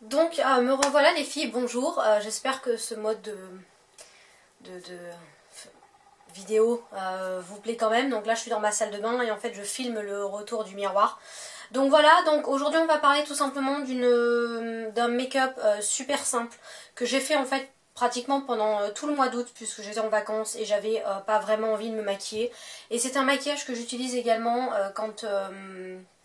Donc me revoilà les filles, bonjour. J'espère que ce mode de vidéo vous plaît quand même. Donc là je suis dans ma salle de bain et en fait je filme le retour du miroir. Donc voilà, donc aujourd'hui on va parler tout simplement d'un make-up super simple que j'ai fait en fait pratiquement pendant tout le mois d'août puisque j'étais en vacances et j'avais pas vraiment envie de me maquiller. Et c'est un maquillage que j'utilise également quand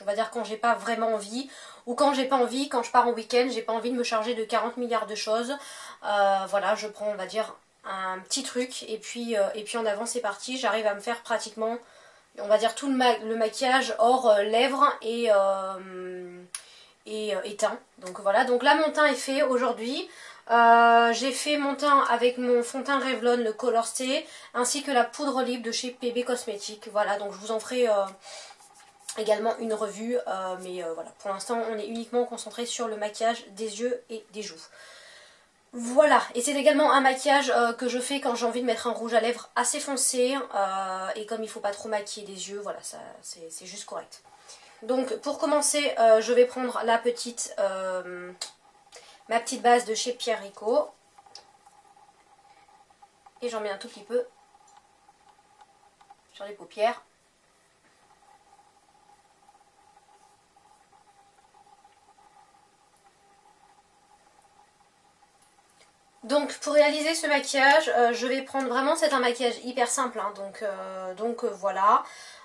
on va dire quand j'ai pas vraiment envie ou quand j'ai pas envie, quand je pars en week-end, j'ai pas envie de me charger de 40 milliards de choses. Voilà, je prends on va dire un petit truc et puis en avant c'est parti, j'arrive à me faire pratiquement on va dire tout le maquillage hors lèvres et teint. Donc voilà, donc là mon teint est fait aujourd'hui. J'ai fait mon teint avec mon fond de teint Revlon, le Color Stay, ainsi que la poudre libre de chez PB Cosmetics. Voilà, donc je vous en ferai également une revue, mais voilà, pour l'instant on est uniquement concentré sur le maquillage des yeux et des joues. Voilà, et c'est également un maquillage que je fais quand j'ai envie de mettre un rouge à lèvres assez foncé, et comme il faut pas trop maquiller les yeux, voilà, ça c'est juste correct. Donc pour commencer, je vais prendre ma petite base de chez Pierre Rico, et j'en mets un tout petit peu sur les paupières. Donc pour réaliser ce maquillage, je vais prendre vraiment, c'est un maquillage hyper simple, hein, donc voilà.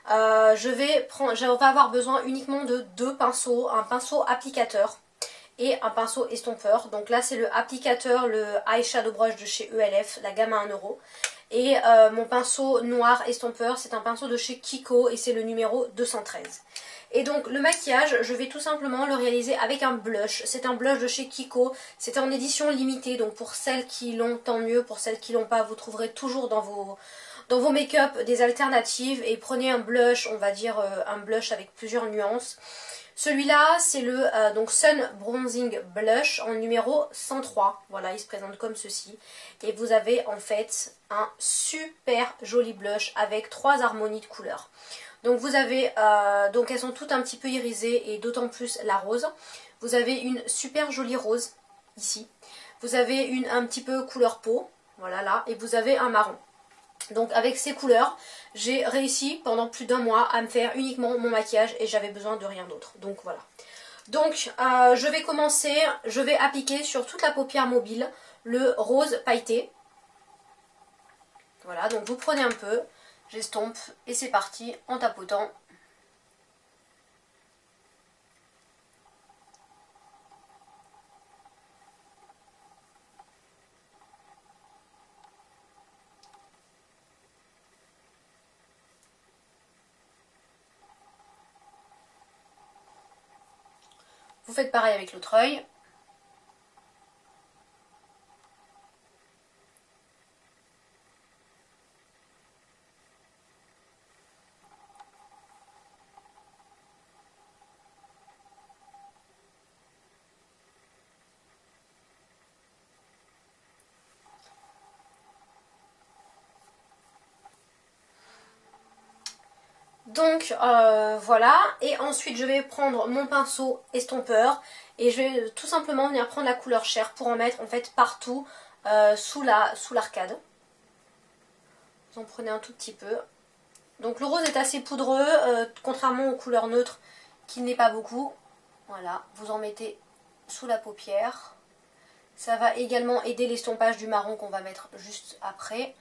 On va avoir besoin uniquement de deux pinceaux, un pinceau applicateur et un pinceau estompeur. Donc là c'est le applicateur, le eyeshadow brush de chez ELF, la gamme à 1 euro. Et mon pinceau noir estompeur, c'est un pinceau de chez Kiko et c'est le numéro 213. Et donc le maquillage, je vais tout simplement le réaliser avec un blush. C'est un blush de chez Kiko, c'est en édition limitée, donc pour celles qui l'ont, tant mieux. Pour celles qui l'ont pas, vous trouverez toujours dans vos make-up des alternatives. Et prenez un blush, on va dire un blush avec plusieurs nuances. Celui-là, c'est le donc Sun Bronzing Blush en numéro 103. Voilà, il se présente comme ceci. Et vous avez en fait un super joli blush avec 3 harmonies de couleurs. Donc vous avez, donc elles sont toutes un petit peu irisées et d'autant plus la rose. Vous avez une super jolie rose ici. Vous avez un petit peu couleur peau, voilà là, et vous avez un marron. Donc avec ces couleurs, j'ai réussi pendant plus d'1 mois à me faire uniquement mon maquillage et j'avais besoin de rien d'autre. Donc voilà. Donc je vais commencer, je vais appliquer sur toute la paupière mobile le rose pailleté. Voilà, donc vous prenez un peu, j'estompe et c'est parti en tapotant. Vous faites pareil avec l'autre œil. Donc voilà, et ensuite je vais prendre mon pinceau estompeur et je vais tout simplement venir prendre la couleur chair pour en mettre en fait partout sous l'arcade. Vous en prenez un tout petit peu. Donc le rose est assez poudreux, contrairement aux couleurs neutres qui n'est pas beaucoup. Voilà, vous en mettez sous la paupière. Ça va également aider l'estompage du marron qu'on va mettre juste après.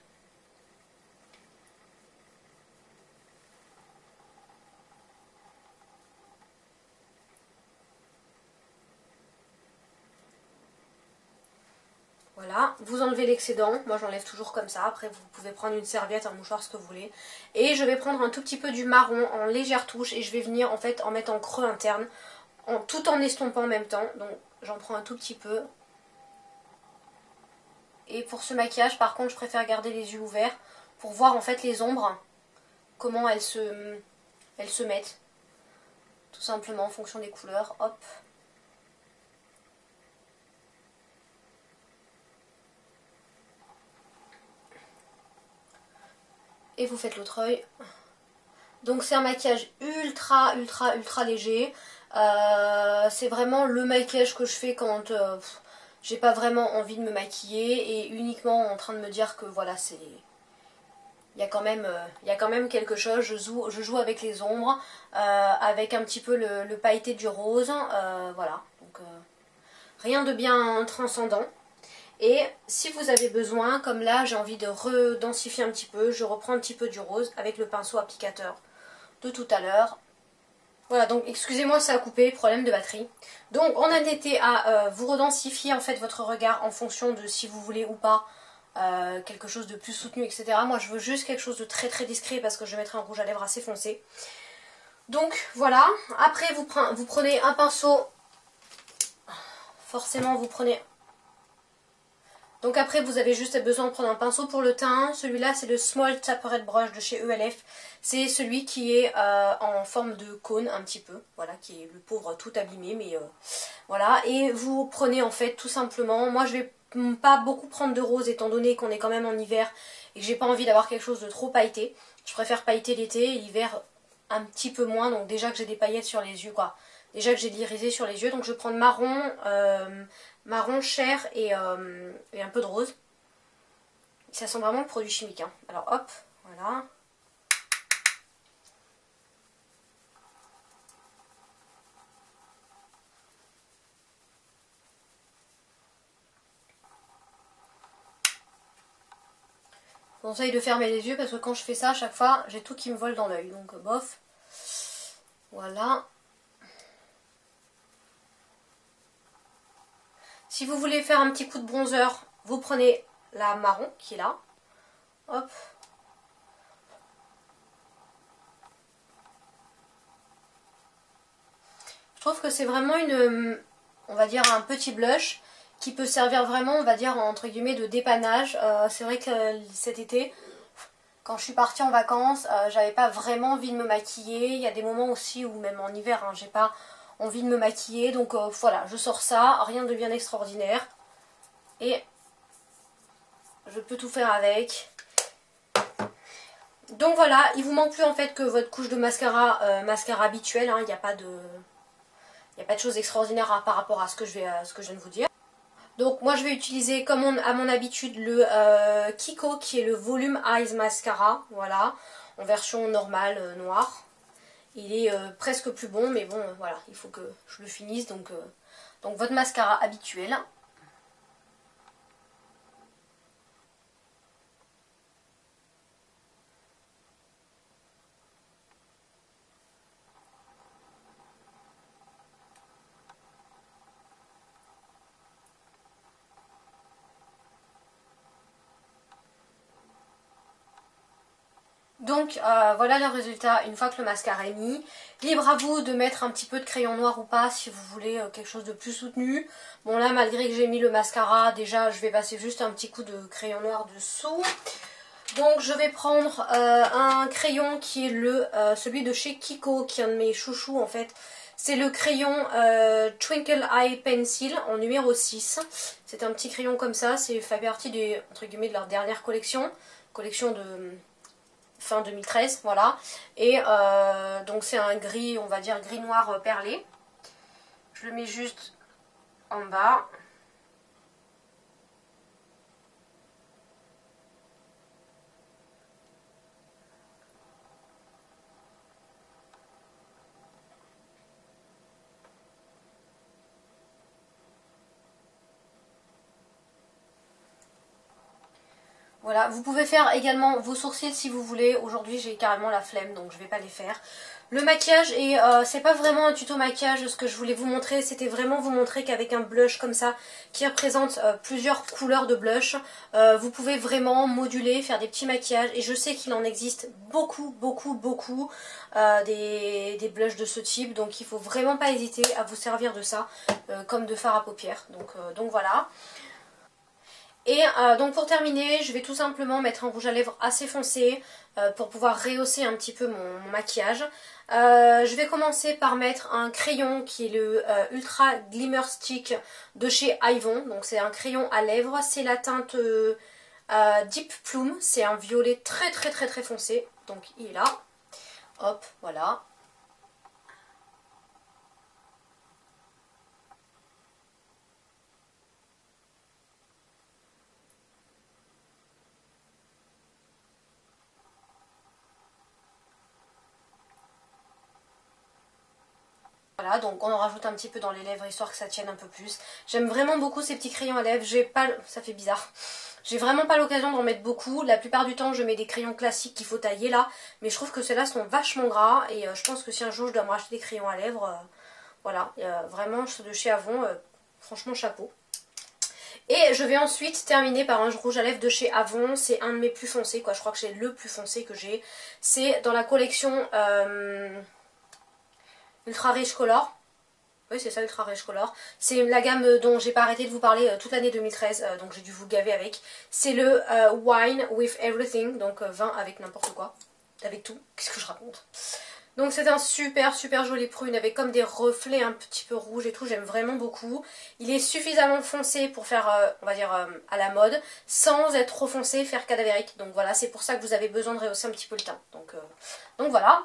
Voilà, vous enlevez l'excédent, moi j'enlève toujours comme ça, après vous pouvez prendre une serviette, un mouchoir, ce que vous voulez. Et je vais prendre un tout petit peu du marron en légère touche et je vais venir en fait en mettre en creux interne, tout en estompant en même temps. Donc j'en prends un tout petit peu. Et pour ce maquillage par contre je préfère garder les yeux ouverts pour voir en fait les ombres, comment elles se mettent. Tout simplement en fonction des couleurs, hop. Et vous faites l'autre œil. Donc c'est un maquillage ultra léger. C'est vraiment le maquillage que je fais quand j'ai pas vraiment envie de me maquiller et uniquement en train de me dire que voilà, c'est... il y a quand même quelque chose, je joue avec les ombres, avec un petit peu le pailleté du rose, voilà, donc rien de bien transcendant. Et si vous avez besoin, comme là j'ai envie de redensifier un petit peu, je reprends un petit peu du rose avec le pinceau applicateur de tout à l'heure. Voilà, donc excusez-moi, ça a coupé, problème de batterie. Donc on a été à vous redensifier en fait votre regard en fonction de si vous voulez ou pas quelque chose de plus soutenu, etc. Moi je veux juste quelque chose de très très discret parce que je vais mettre un rouge à lèvres assez foncé. Donc voilà, après vous prenez un pinceau, forcément vous prenez... Donc après vous avez juste besoin de prendre un pinceau pour le teint, celui-là c'est le Small Tapered Brush de chez ELF, c'est celui qui est en forme de cône un petit peu, voilà, qui est le pauvre tout abîmé, mais voilà, et vous prenez en fait tout simplement, moi je vais pas beaucoup prendre de rose étant donné qu'on est quand même en hiver et que j'ai pas envie d'avoir quelque chose de trop pailleté, je préfère pailleter l'été et l'hiver un petit peu moins, donc déjà que j'ai des paillettes sur les yeux quoi, déjà que j'ai de l'irisé sur les yeux, donc je vais prendre marron chair et un peu de rose. Ça sent vraiment le produit chimique. Hein. Alors hop, voilà. Je conseille de fermer les yeux parce que quand je fais ça, à chaque fois, j'ai tout qui me vole dans l'œil. Donc bof. Voilà. Si vous voulez faire un petit coup de bronzer, vous prenez la marron qui est là. Hop. Je trouve que c'est vraiment on va dire un petit blush qui peut servir vraiment, on va dire, entre guillemets, de dépannage. C'est vrai que cet été, quand je suis partie en vacances, j'avais pas vraiment envie de me maquiller. Il y a des moments aussi où même en hiver, hein, j'ai pas envie de me maquiller. Donc voilà, je sors ça, rien de bien extraordinaire. Et je peux tout faire avec. Donc voilà, il vous manque plus en fait que votre couche de mascara, mascara habituelle. Hein, il n'y a pas de... Il n'y a pas de choses extraordinaires par rapport à ce que je viens de vous dire. Donc moi je vais utiliser comme à mon habitude le Kiko qui est le Volume Eyes Mascara. Voilà, en version normale noire. Il est presque plus bon mais bon voilà, il faut que je le finisse. Donc votre mascara habituel. Donc voilà le résultat une fois que le mascara est mis. Libre à vous de mettre un petit peu de crayon noir ou pas si vous voulez quelque chose de plus soutenu. Bon là malgré que j'ai mis le mascara, déjà je vais passer juste un petit coup de crayon noir dessous. Donc je vais prendre un crayon qui est celui de chez Kiko, qui est un de mes chouchous en fait. C'est le crayon Twinkle Eye Pencil en numéro 6. C'est un petit crayon comme ça, c'est fait partie entre guillemets, de leur dernière collection de fin 2013, voilà. Et donc c'est un gris, on va dire gris noir perlé. Je le mets juste en bas. Voilà, vous pouvez faire également vos sourcils si vous voulez. Aujourd'hui j'ai carrément la flemme donc je vais pas les faire. Le maquillage, et c'est pas vraiment un tuto maquillage, ce que je voulais vous montrer, c'était vraiment vous montrer qu'avec un blush comme ça, qui représente plusieurs couleurs de blush, vous pouvez vraiment moduler, faire des petits maquillages, et je sais qu'il en existe beaucoup, des blushs de ce type, donc il faut vraiment pas hésiter à vous servir de ça, comme de fard à paupières, donc voilà. Et donc pour terminer, je vais tout simplement mettre un rouge à lèvres assez foncé pour pouvoir rehausser un petit peu mon maquillage. Je vais commencer par mettre un crayon qui est le Ultra Glimmer Stick de chez Yvon. Donc c'est un crayon à lèvres, c'est la teinte Deep Plume, c'est un violet très foncé. Donc il est là. Hop, voilà. Voilà, donc on en rajoute un petit peu dans les lèvres histoire que ça tienne un peu plus. J'aime vraiment beaucoup ces petits crayons à lèvres, j'ai pas... ça fait bizarre. J'ai vraiment pas l'occasion d'en mettre beaucoup. La plupart du temps je mets des crayons classiques qu'il faut tailler là. Mais je trouve que ceux-là sont vachement gras. Et je pense que si un jour je dois me racheter des crayons à lèvres, voilà, vraiment ceux de chez Avon, franchement chapeau. Et je vais ensuite terminer par un rouge à lèvres de chez Avon. C'est un de mes plus foncés, quoi. Je crois que c'est le plus foncé que j'ai. C'est dans la collection Ultra Rich Color. Oui, c'est ça, Ultra Rich Color. C'est la gamme dont j'ai pas arrêté de vous parler toute l'année 2013, donc j'ai dû vous gaver avec. C'est le Wine with Everything, donc vin avec n'importe quoi. Avec tout. Qu'est-ce que je raconte? Donc c'est un super joli prune avec comme des reflets un petit peu rouges et tout, j'aime vraiment beaucoup. Il est suffisamment foncé pour faire, on va dire, à la mode, sans être trop foncé, faire cadavérique. Donc voilà, c'est pour ça que vous avez besoin de rehausser un petit peu le teint. Donc voilà.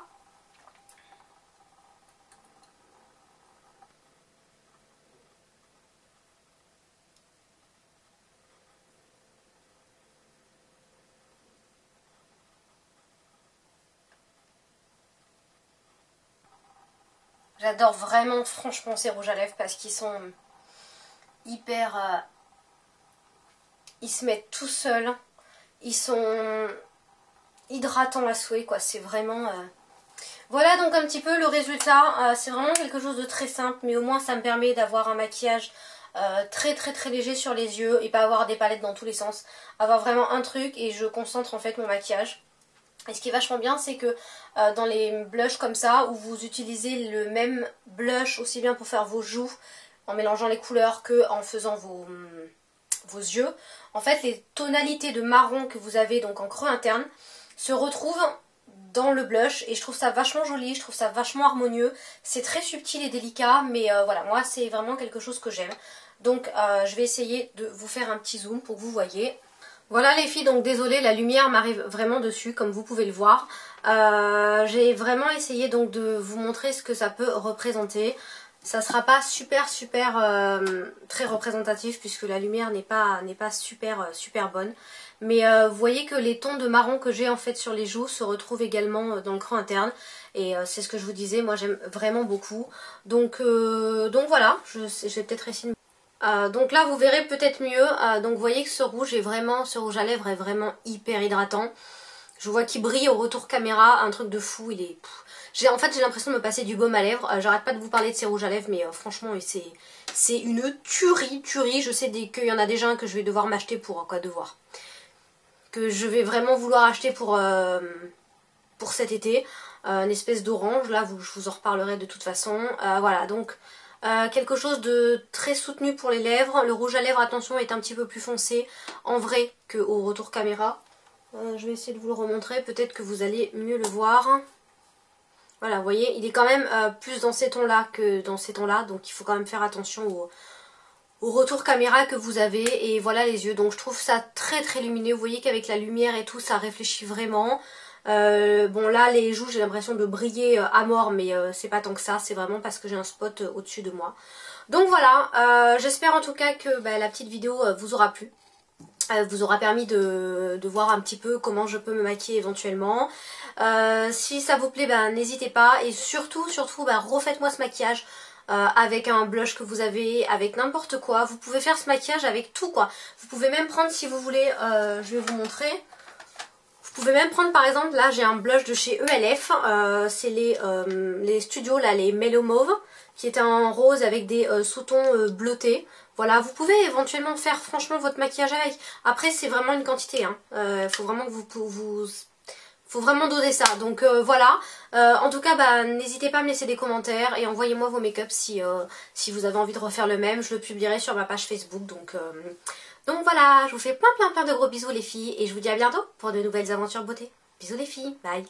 J'adore vraiment franchement ces rouges à lèvres parce qu'ils sont hyper... ils se mettent tout seuls. Ils sont hydratants à souhait quoi. C'est vraiment... Voilà donc un petit peu le résultat. C'est vraiment quelque chose de très simple. Mais au moins ça me permet d'avoir un maquillage très léger sur les yeux. Et pas avoir des palettes dans tous les sens. Avoir vraiment un truc et je concentre en fait mon maquillage. Et ce qui est vachement bien, c'est que dans les blushs comme ça, où vous utilisez le même blush aussi bien pour faire vos joues, en mélangeant les couleurs que en faisant vos yeux, en fait les tonalités de marron que vous avez donc en creux interne se retrouvent dans le blush et je trouve ça vachement joli, je trouve ça vachement harmonieux. C'est très subtil et délicat, mais voilà, moi c'est vraiment quelque chose que j'aime. Donc je vais essayer de vous faire un petit zoom pour que vous voyez. Voilà les filles, donc désolée, la lumière m'arrive vraiment dessus, comme vous pouvez le voir. J'ai vraiment essayé donc de vous montrer ce que ça peut représenter. Ça sera pas super très représentatif puisque la lumière n'est pas super bonne. Mais vous voyez que les tons de marron que j'ai en fait sur les joues se retrouvent également dans le creux interne. Et c'est ce que je vous disais, moi j'aime vraiment beaucoup. Donc voilà, je vais peut-être essayer de... donc là vous verrez peut-être mieux, donc vous voyez que ce rouge à lèvres est vraiment hyper hydratant. Je vois qu'il brille au retour caméra, un truc de fou, il est... En fait j'ai l'impression de me passer du baume à lèvres, j'arrête pas de vous parler de ces rouges à lèvres mais franchement c'est une tuerie, je sais qu'il y en a déjà un que je vais devoir m'acheter pour que je vais vraiment vouloir acheter pour cet été, une espèce d'orange, là je vous en reparlerai de toute façon, voilà donc... quelque chose de très soutenu pour les lèvres. Le rouge à lèvres, attention, est un petit peu plus foncé en vrai qu'au retour caméra. Je vais essayer de vous le remontrer, peut-être que vous allez mieux le voir. Voilà, vous voyez, il est quand même plus dans ces tons-là que dans ces tons-là, donc il faut quand même faire attention au retour caméra que vous avez. Et voilà les yeux, donc je trouve ça très lumineux. Vous voyez qu'avec la lumière et tout, ça réfléchit vraiment. Bon là les joues j'ai l'impression de briller à mort mais c'est pas tant que ça, c'est vraiment parce que j'ai un spot au-dessus de moi. Donc voilà, j'espère en tout cas que la petite vidéo vous aura plu. Vous aura permis de voir un petit peu comment je peux me maquiller éventuellement. Si ça vous plaît, n'hésitez pas. Et surtout, refaites-moi ce maquillage avec un blush que vous avez, avec n'importe quoi. Vous pouvez faire ce maquillage avec tout quoi. Vous pouvez même prendre si vous voulez, je vais vous montrer. Vous pouvez même prendre par exemple, là j'ai un blush de chez ELF, c'est les studios là, les Mellow Mauve, qui est en rose avec des sous-tons bleutés. Voilà, vous pouvez éventuellement faire franchement votre maquillage avec. Après c'est vraiment une quantité, hein. Faut vraiment que faut vraiment doser ça. Donc voilà, en tout cas n'hésitez pas à me laisser des commentaires et envoyez-moi vos make-up si vous avez envie de refaire le même. Je le publierai sur ma page Facebook. Donc voilà, je vous fais plein de gros bisous les filles et je vous dis à bientôt pour de nouvelles aventures beauté. Bisous les filles, bye.